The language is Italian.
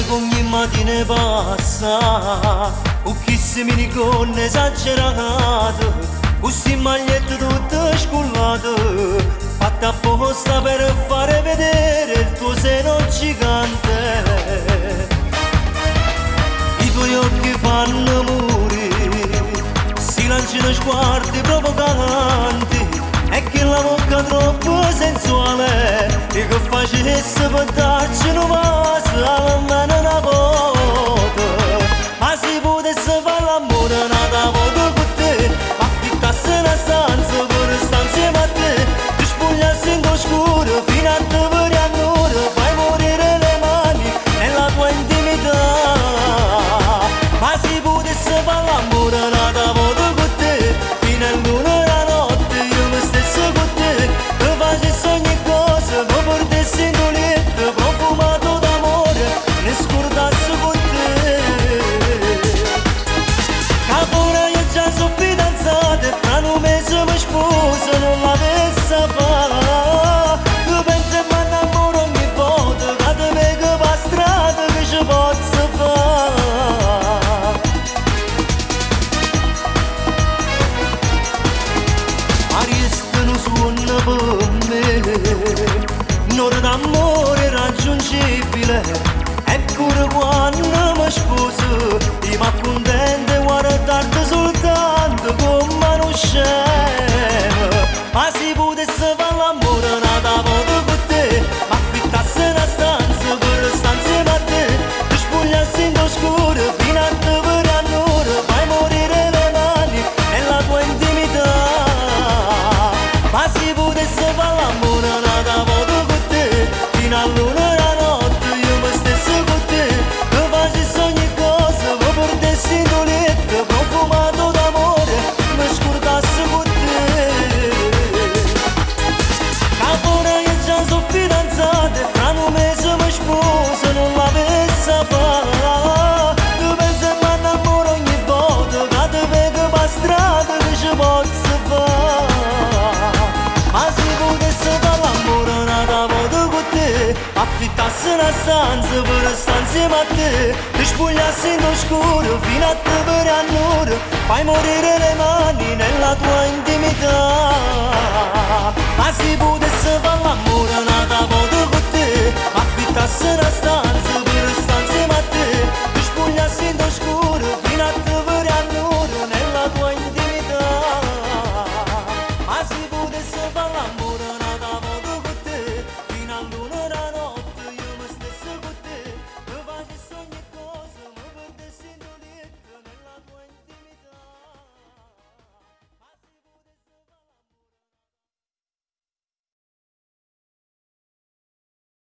che ogni mattina passa, con chi mi con esagerato, con sti magliette tutte scullate, fatta apposta per fare vedere il tuo seno gigante. I tuoi occhi fanno morire, si lanciano sguardi provocanti, e che la bocca troppo sensuale, e che facesse per darci un vaso alla mano una volta. Ma se potesse fare l'amore una volta con te, affittassi una stanza per stare insieme a te, ti spogliassi in oscuro fino a te per annore, fai morire le mani nella tua intimità. Ma se potesse fare l'amore una volta con te, fino a luna la notte io mi stessi con te, che facessi ogni cosa, mi portassi in un letto profumato d'amore, ne scordassi con te. Capora io già sono fidanzata e fra un mese mi sposo, non l'avessi a fare. Tu pensi e mi innamoro ogni volta, che te vedo per strada, che ci posso fare? Arrestano suona per me, un'ora d'amore raggiungibile, eppure quando mi sposo, io mi accontento e guardarti soltanto come uno scemo. Ma se potesse fare l'amore una volta con te, ma affittassi una stanza per stare insieme a te, ti spogliassi in oscuro fino a te per annore, fai morire le mani nella tua intimità. Ma se potesse fare l'amore una volta con te, fino a luna la notte io mi stessi con te, che facessi ogni cosa, mi portassi in un letto profumato d'amore, mi scordassi con te. Capora io già sono fidanzata e fra un mese mi sposo, non l'avessi a fare. Tu pensi e mi innamoro ogni volta, che te vedo per strada, che ci posso fare? Ma se potesse fare l'amore una volta con te, affittassi una stanza per stare insieme a te, ti spogliassi in oscuro fino a te per annore, fai morire le mani nella tua intimità. Ma se potesse fare l'amore una volta